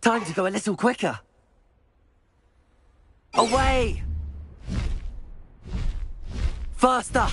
Time to go a little quicker. Away! Faster!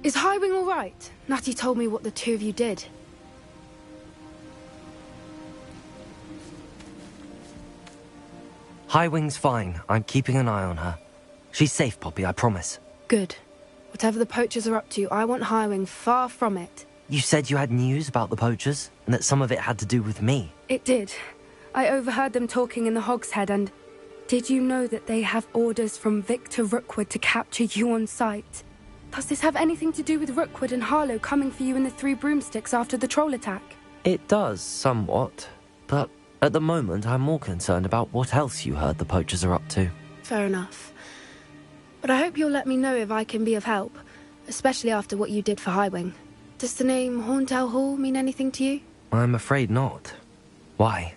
Is Highwing all right? Natty told me what the two of you did. Highwing's fine. I'm keeping an eye on her. She's safe, Poppy, I promise. Good. Whatever the poachers are up to, I want Highwing far from it. You said you had news about the poachers, and that some of it had to do with me. It did. I overheard them talking in the Hogshead, and did you know that they have orders from Victor Rookwood to capture you on sight? Does this have anything to do with Rookwood and Harlow coming for you in the Three Broomsticks after the troll attack? It does, somewhat. But at the moment, I'm more concerned about what else you heard the poachers are up to. Fair enough. But I hope you'll let me know if I can be of help, especially after what you did for Highwing. Does the name Horndale Hall mean anything to you? I'm afraid not. Why?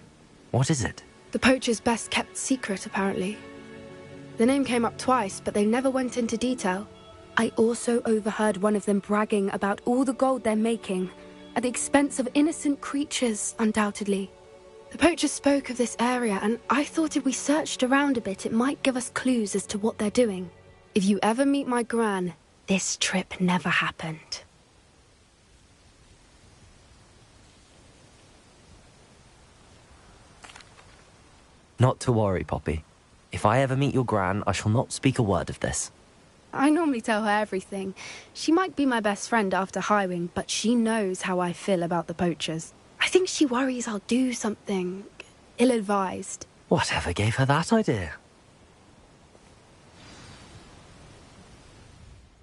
What is it? The poacher's best-kept secret, apparently. The name came up twice, but they never went into detail. I also overheard one of them bragging about all the gold they're making, at the expense of innocent creatures, undoubtedly. The poachers spoke of this area, and I thought if we searched around a bit, it might give us clues as to what they're doing. If you ever meet my gran, this trip never happened. Not to worry, Poppy. If I ever meet your gran, I shall not speak a word of this. I normally tell her everything. She might be my best friend after Highwing, but she knows how I feel about the poachers. I think she worries I'll do something ill-advised. Whatever gave her that idea?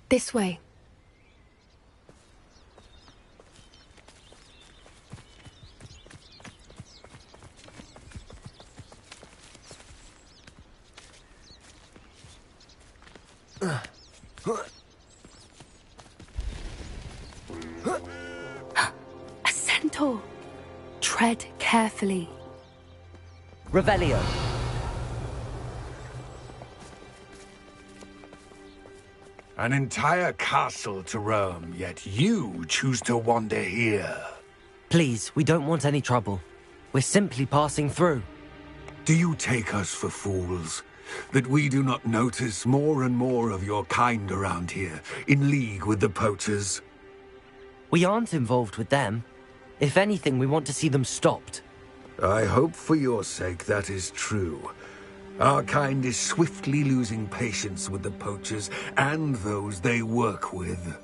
This way. A centaur. Tread carefully. Revelio. An entire castle to roam, yet you choose to wander here. Please, we don't want any trouble. We're simply passing through. Do you take us for fools? That we do not notice more and more of your kind around here, in league with the poachers? We aren't involved with them. If anything, we want to see them stopped. I hope for your sake that is true. Our kind is swiftly losing patience with the poachers and those they work with.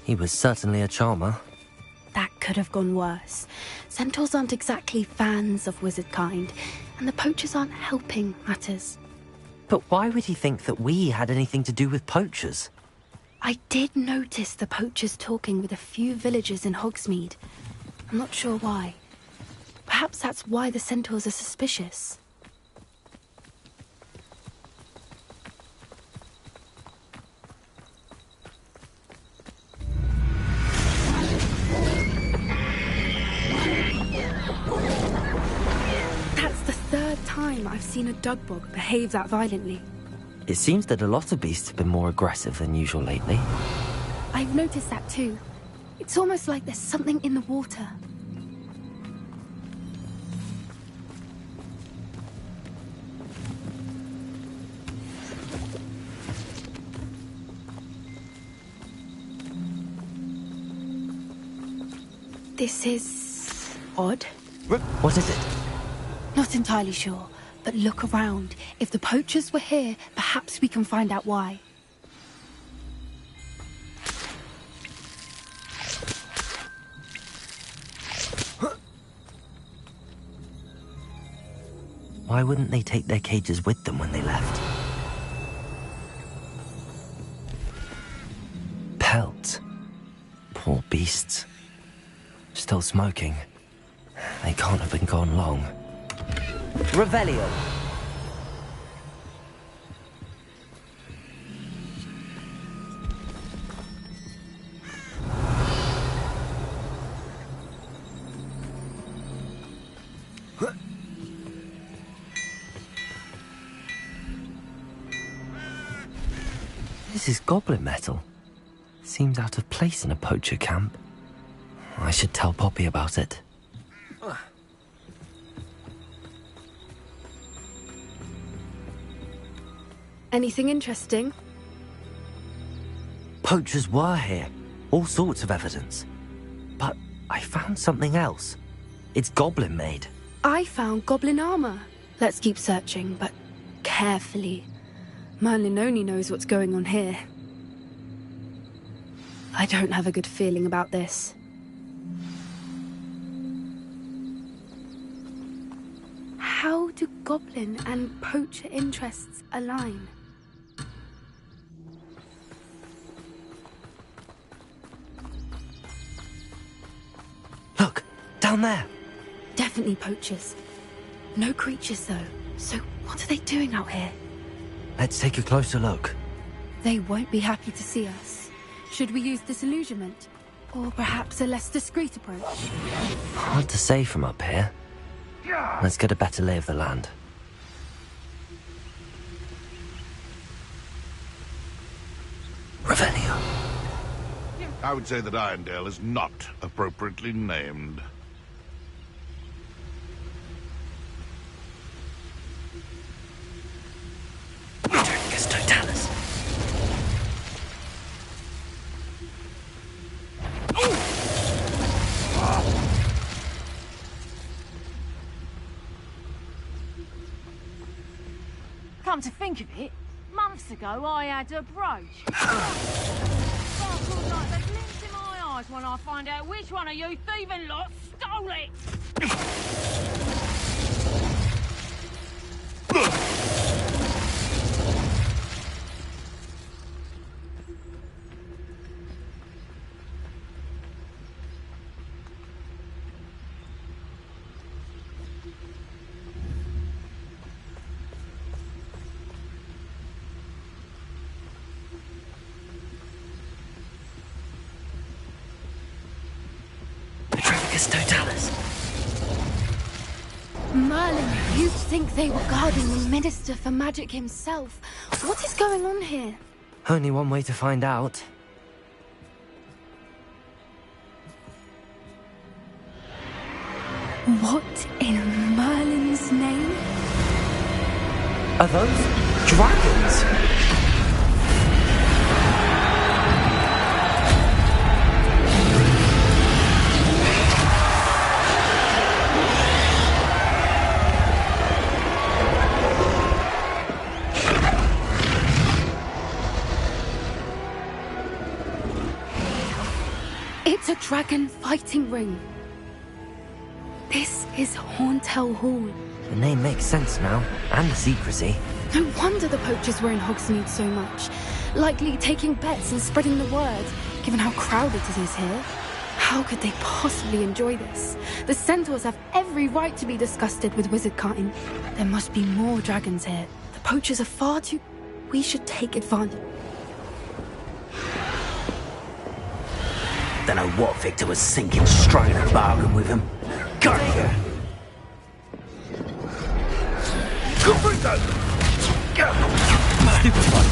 He was certainly a charmer. That could have gone worse. Centaurs aren't exactly fans of wizard kind, and the poachers aren't helping matters. But why would he think that we had anything to do with poachers? I did notice the poachers talking with a few villagers in Hogsmeade. I'm not sure why. Perhaps that's why the centaurs are suspicious. That's the third time I've seen a dugbog behave that violently. It seems that a lot of beasts have been more aggressive than usual lately. I've noticed that too. It's almost like there's something in the water. This is odd. What is it? Not entirely sure, but look around. If the poachers were here, perhaps we can find out why. Why wouldn't they take their cages with them when they left? Pelts. Poor beasts. Still smoking. They can't have been gone long. Revelio! This is goblin metal. Seems out of place in a poacher camp. I should tell Poppy about it. Anything interesting? Poachers were here. All sorts of evidence. But I found something else. It's goblin made. I found goblin armor. Let's keep searching, but carefully. Merlin only knows what's going on here. I don't have a good feeling about this. How do goblin and poacher interests align? Look, down there. Definitely poachers. No creatures, though. So what are they doing out here? Let's take a closer look. They won't be happy to see us. Should we use disillusionment? Or perhaps a less discreet approach? Hard to say from up here. Let's get a better lay of the land. Revelio. I would say that Irondale is not appropriately named. Dricus totalis. Come to think of it, months ago I had a brooch. Sparkled like the glints in my eyes when I find out which one of you thieving lot stole it. Dricus totalis. Merlin, you'd think they were guarding the Minister for Magic himself. What is going on here? Only one way to find out. What in Merlin's name? Are those dragons? It's a dragon fighting ring. This is Horntail Hall. The name makes sense now, and the secrecy. No wonder the poachers were in Hogsmeade so much. Likely taking bets and spreading the word, given how crowded it is here. How could they possibly enjoy this? The centaurs have every right to be disgusted with wizardkind. There must be more dragons here. The poachers are far too... We should take advantage. Don't know what Victor was thinking, striking a bargain with him. Go! Stupid one.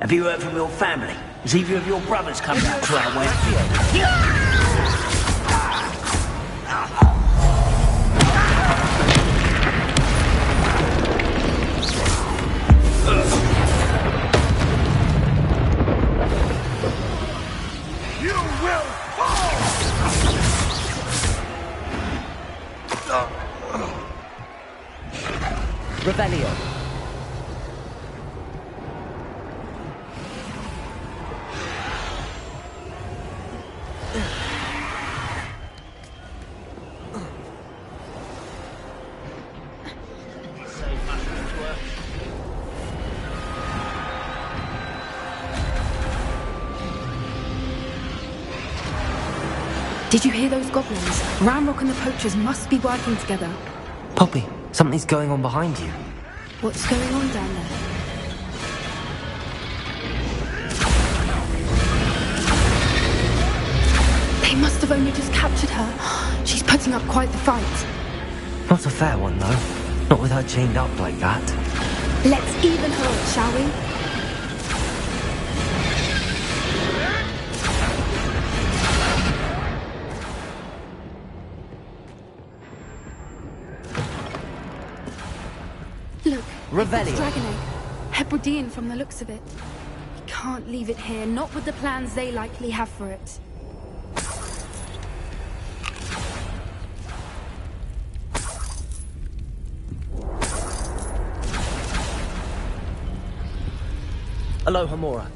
Have you heard from your family? Has either of your brothers come down to our way? You will fall! Revelio. Did you hear those goblins? Ramrock and the poachers must be working together. Poppy, something's going on behind you. What's going on down there? They must have only just captured her. She's putting up quite the fight. Not a fair one, though. Not with her chained up like that. Let's even her, shall we? Revelio. Dragon egg. Hebridean from the looks of it. We can't leave it here, not with the plans they likely have for it. Aloha Mora.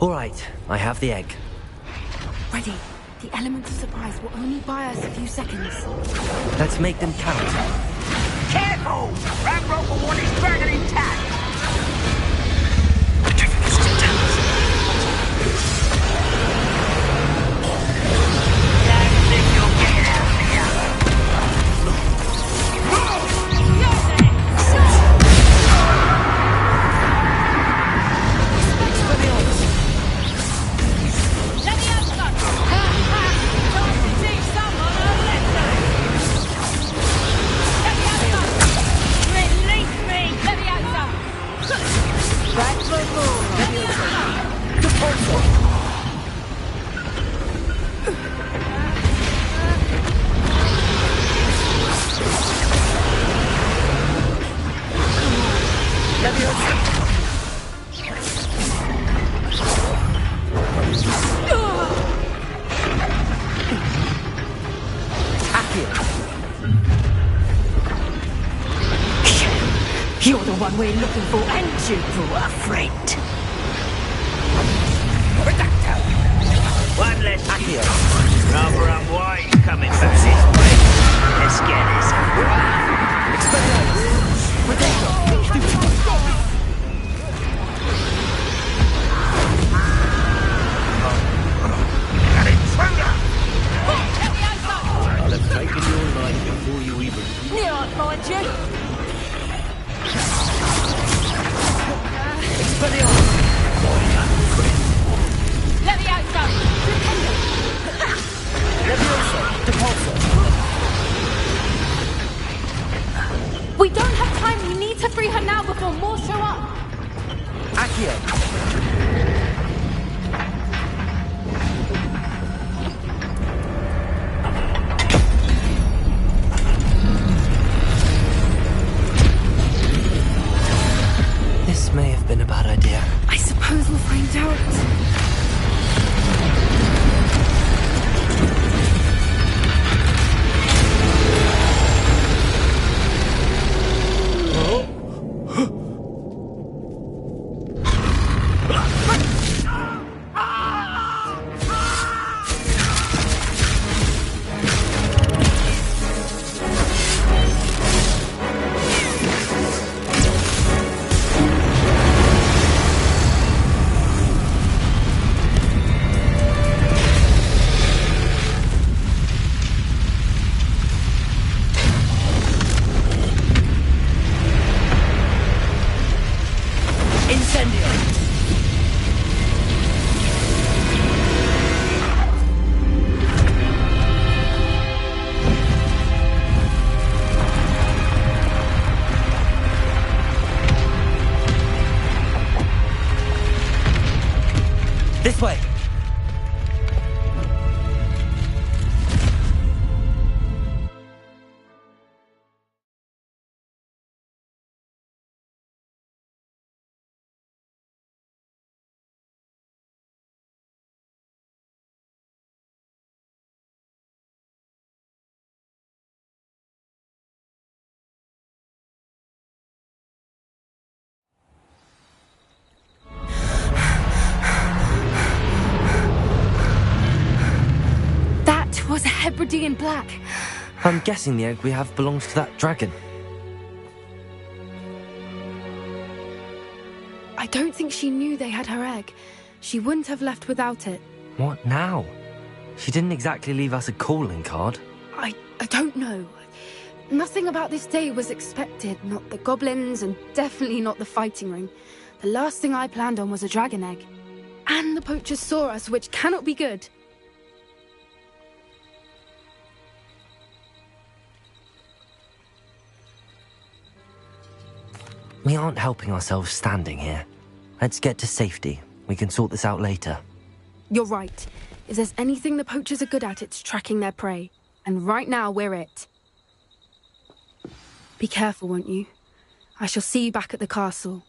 All right, I have the egg. Ready. The element of surprise will only buy us a few seconds. Let's make them count. Careful! That rope will want his dragon intact! You're the one we're looking for, and you, our friend. One less Akio. Rather unwise coming back this way. Let's get this An intruder! I'll have taken your life before you even... Near I'll find you. We don't have time. We need to free her now before more show up. Accio! This may have been a bad idea. I suppose we'll find out. This way! Was a Hebridean black. I'm guessing the egg we have belongs to that dragon. I don't think she knew they had her egg. She wouldn't have left without it. What now? She didn't exactly leave us a calling card. I don't know. Nothing about this day was expected. Not the goblins, and definitely not the fighting ring. The last thing I planned on was a dragon egg. And the poachers saw us, which cannot be good. We aren't helping ourselves standing here. Let's get to safety. We can sort this out later. You're right. If there's anything the poachers are good at, it's tracking their prey. And right now, we're it. Be careful, won't you? I shall see you back at the castle.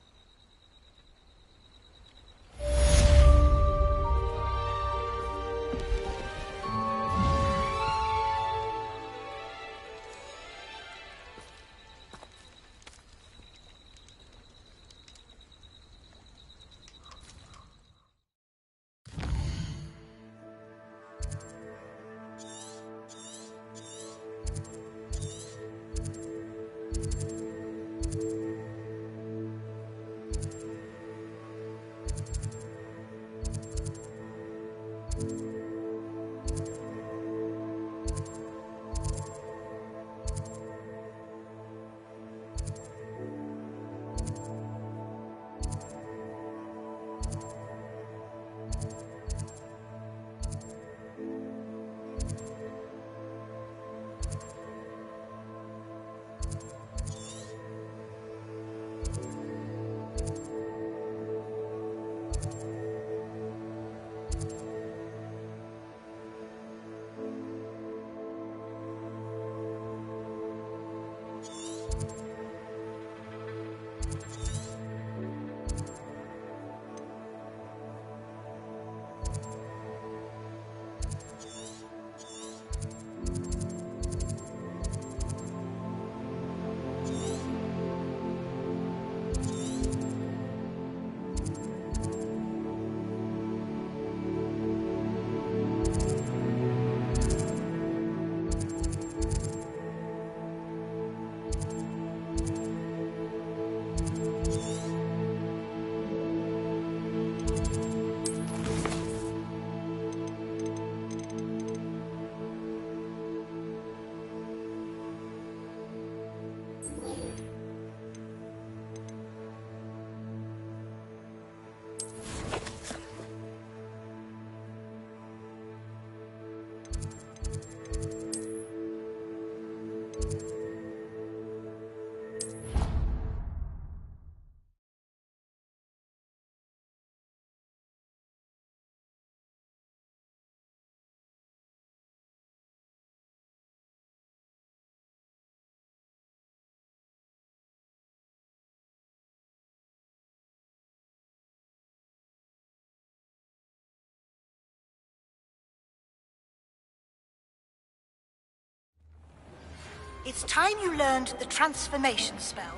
It's time you learned the transformation spell.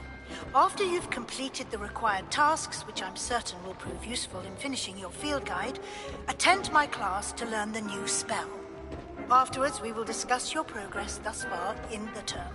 After you've completed the required tasks, which I'm certain will prove useful in finishing your field guide, attend my class to learn the new spell. Afterwards, we will discuss your progress thus far in the term.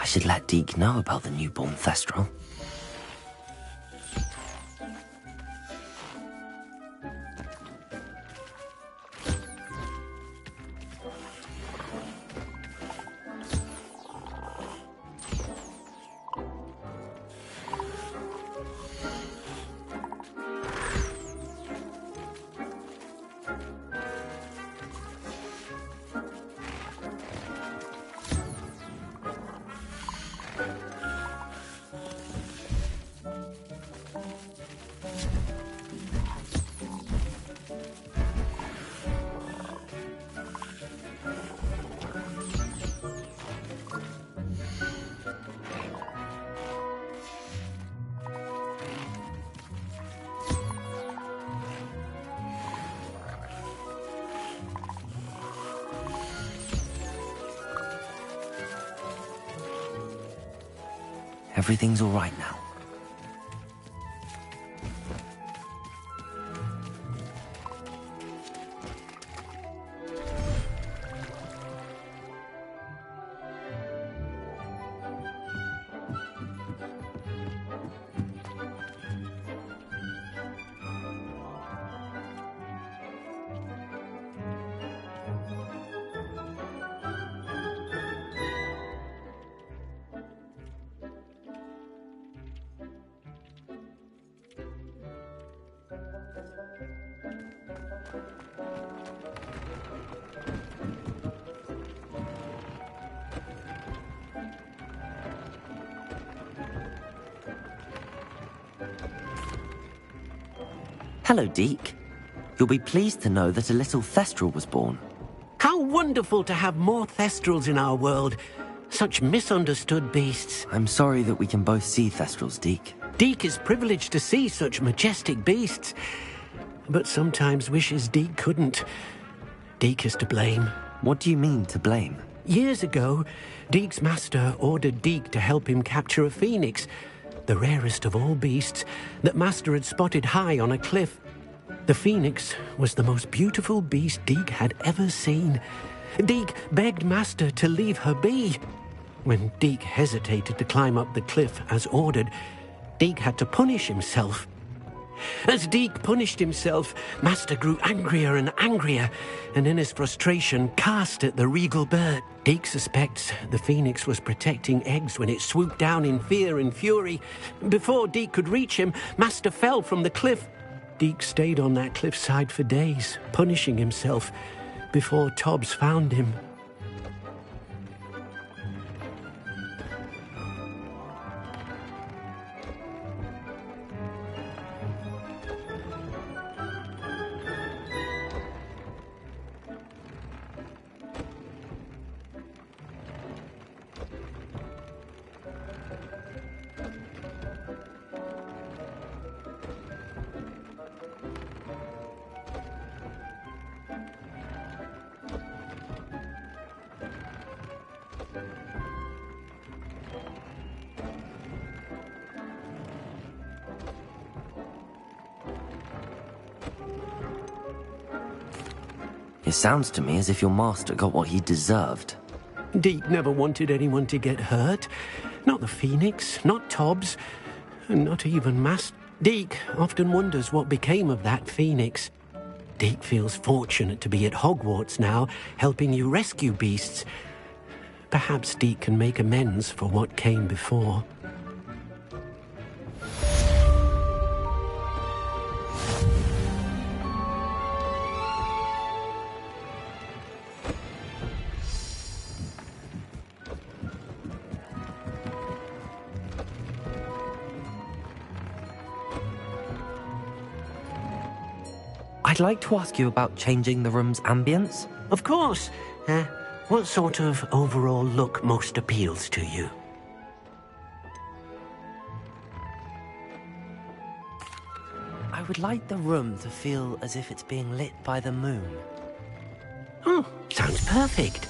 I should let Deke know about the newborn Thestral. Everything's all right now. Hello, Deke. You'll be pleased to know that a little Thestral was born. How wonderful to have more Thestrals in our world. Such misunderstood beasts. I'm sorry that we can both see Thestrals, Deke. Deke is privileged to see such majestic beasts, but sometimes wishes Deke couldn't. Deke is to blame. What do you mean, to blame? Years ago, Deke's master ordered Deke to help him capture a phoenix, the rarest of all beasts, that master had spotted high on a cliff. The phoenix was the most beautiful beast Deke had ever seen. Deke begged master to leave her be. When Deke hesitated to climb up the cliff as ordered, Deke had to punish himself. As Deke punished himself, master grew angrier and angrier, and in his frustration cast at the regal bird. Deke suspects the phoenix was protecting eggs when it swooped down in fear and fury. Before Deke could reach him, master fell from the cliff. Deke stayed on that cliffside for days, punishing himself, before Tobbs found him. It sounds to me as if your master got what he deserved. Deke never wanted anyone to get hurt. Not the Phoenix, not Tobbs, and not even Master. Deke often wonders what became of that Phoenix. Deke feels fortunate to be at Hogwarts now, helping you rescue beasts. Perhaps Deke can make amends for what came before. I'd like to ask you about changing the room's ambience. Of course. What sort of overall look most appeals to you? I would like the room to feel as if it's being lit by the moon. Oh, sounds perfect.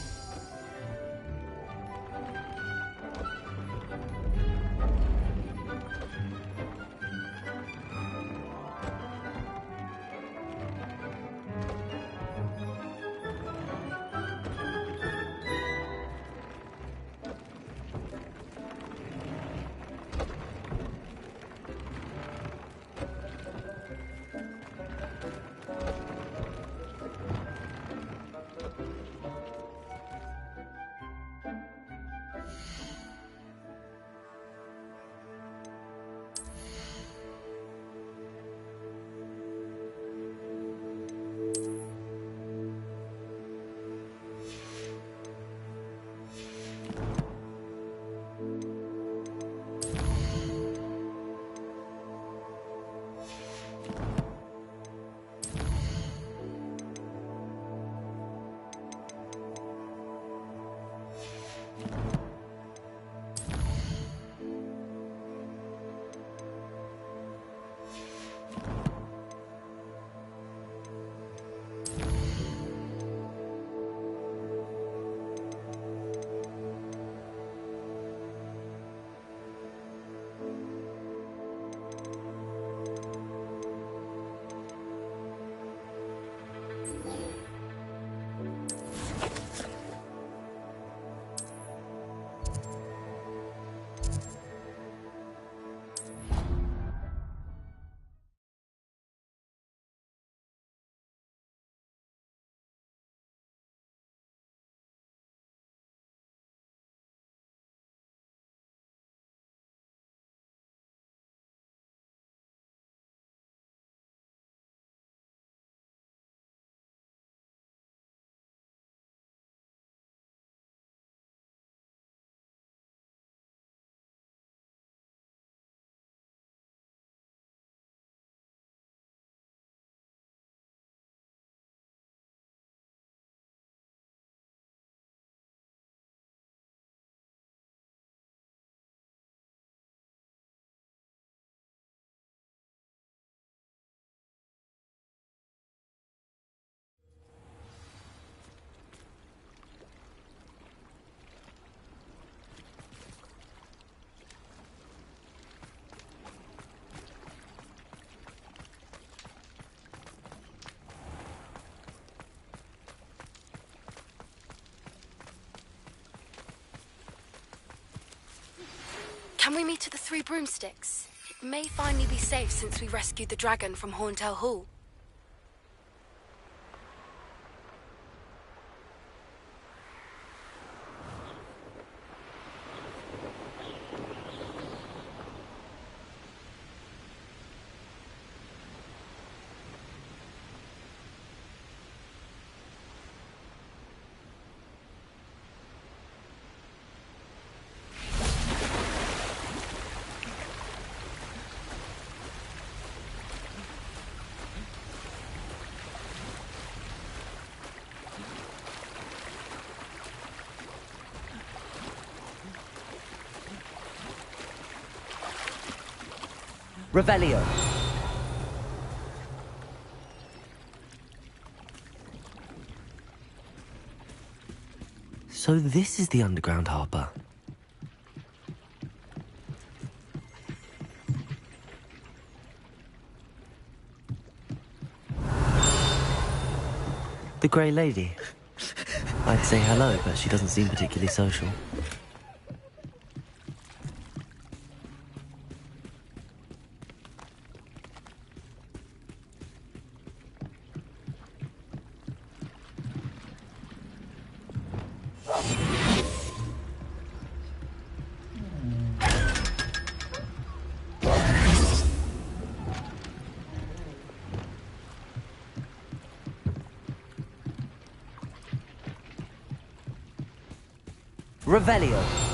3 broomsticks. It may finally be safe since we rescued the dragon from Horntail Hall. Revelio. So this is the underground harbour. The Grey Lady. I'd say hello, but she doesn't seem particularly social. Revelio.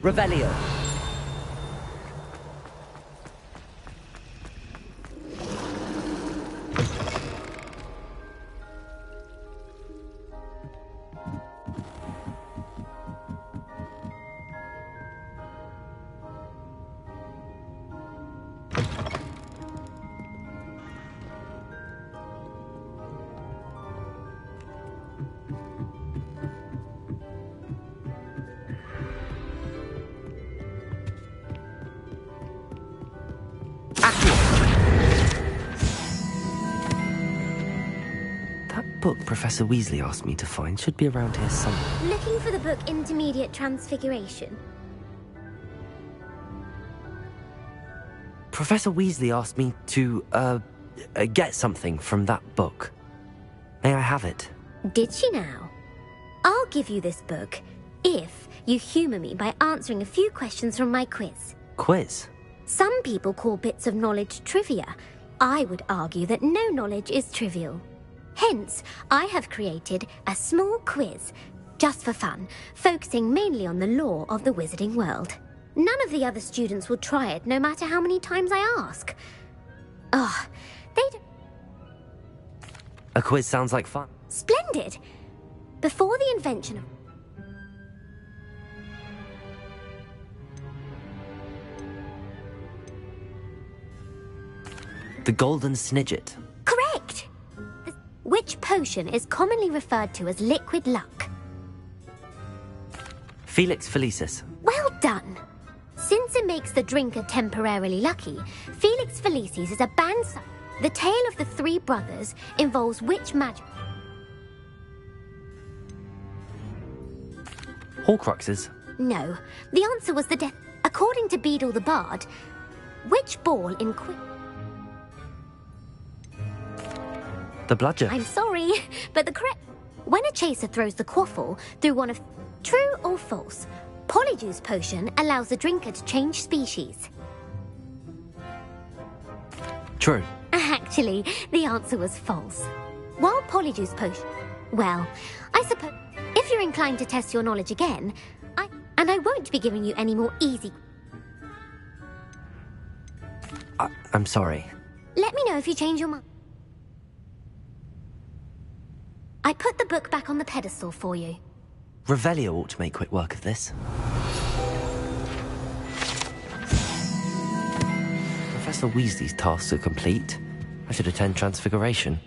Revelio. book Professor Weasley asked me to find should be around here somewhere. Looking for the book Intermediate Transfiguration? Professor Weasley asked me to, get something from that book. May I have it? Did she now? I'll give you this book if you humour me by answering a few questions from my quiz. Quiz? Some people call bits of knowledge trivia. I would argue that no knowledge is trivial. Hence, I have created a small quiz, just for fun, focusing mainly on the lore of the wizarding world. None of the other students will try it, no matter how many times I ask. Oh, they'd... A quiz sounds like fun. Splendid! Before the invention of... The Golden Snidget. Correct! Which potion is commonly referred to as liquid luck? Felix Felicis. Well done! Since it makes the drinker temporarily lucky, Felix Felicis is a banned subject. The tale of the three brothers involves which magic? Horcruxes. No, the answer was the death. According to Beadle the Bard, which ball in The bludger. I'm sorry, but the correct... When a chaser throws the quaffle through one of... True or false? Polyjuice potion allows the drinker to change species. True. Actually, the answer was false. While Polyjuice potion... Well, I suppose... If you're inclined to test your knowledge again, I won't be giving you any more easy... I'm sorry. Let me know if you change your mind. I put the book back on the pedestal for you. Revelio ought to make quick work of this. Professor Weasley's tasks are complete. I should attend Transfiguration.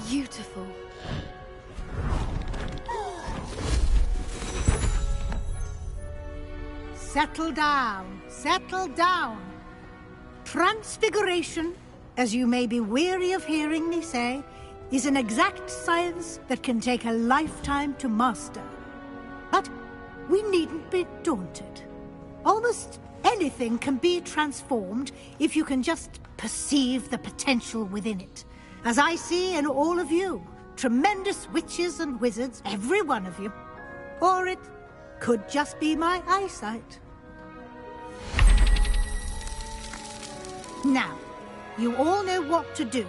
Beautiful. Settle down, settle down. Transfiguration, as you may be weary of hearing me say, is an exact science that can take a lifetime to master. But we needn't be daunted. Almost anything can be transformed if you can just perceive the potential within it. As I see in all of you, tremendous witches and wizards, every one of you. Or it could just be my eyesight. Now, you all know what to do.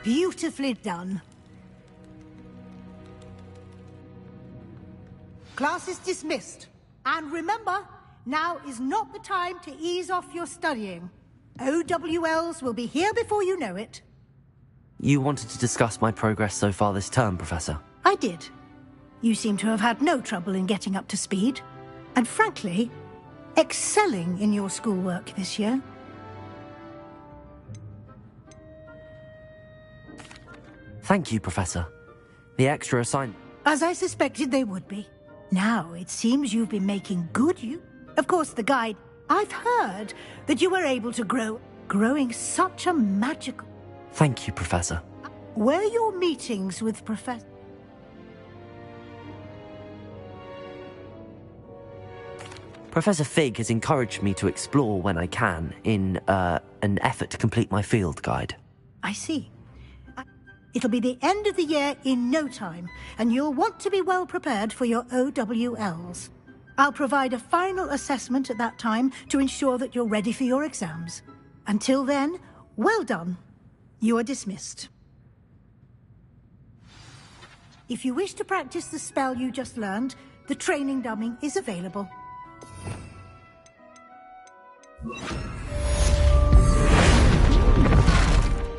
Beautifully done. Class is dismissed. And remember, now is not the time to ease off your studying. OWLs will be here before you know it. You wanted to discuss my progress so far this term, Professor? I did. You seem to have had no trouble in getting up to speed. And frankly, excelling in your schoolwork this year. Thank you, Professor. The extra As I suspected they would be. Now, it seems you've been making good use. Of course, the guide... I've heard that you were able to growing such a magical... Thank you, Professor. Were your meetings with Professor... Professor Fig has encouraged me to explore when I can in an effort to complete my field guide. I see. It'll be the end of the year in no time, and you'll want to be well prepared for your OWLs. I'll provide a final assessment at that time to ensure that you're ready for your exams. Until then, well done. You are dismissed. If you wish to practice the spell you just learned, the training dummy is available.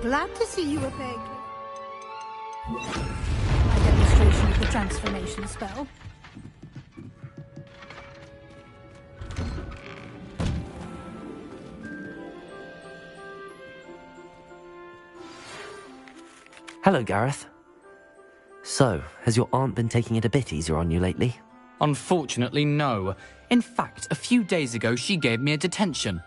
Glad to see you were paying my demonstration of the transformation spell. Hello, Gareth. So, has your aunt been taking it a bit easier on you lately? Unfortunately, no. In fact, a few days ago, she gave me a detention.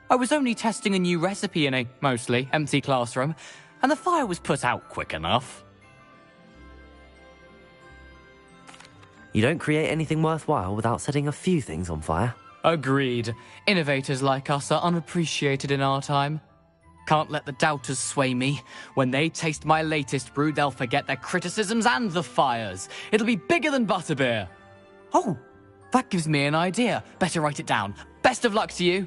I was only testing a new recipe in a mostly empty classroom, and the fire was put out quick enough. You don't create anything worthwhile without setting a few things on fire. Agreed. Innovators like us are unappreciated in our time. Can't let the doubters sway me. When they taste my latest brew, they'll forget their criticisms and the fires. It'll be bigger than butterbeer. Oh, that gives me an idea. Better write it down. Best of luck to you.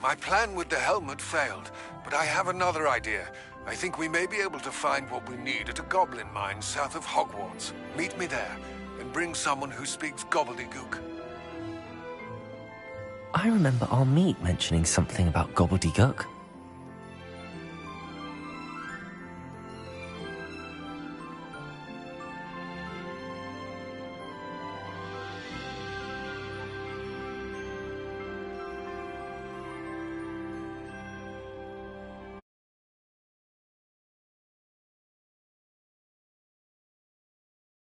My plan with the helmet failed, but I have another idea. I think we may be able to find what we need at a goblin mine south of Hogwarts. Meet me there, and bring someone who speaks gobbledygook. I remember our meet mentioning something about gobbledygook.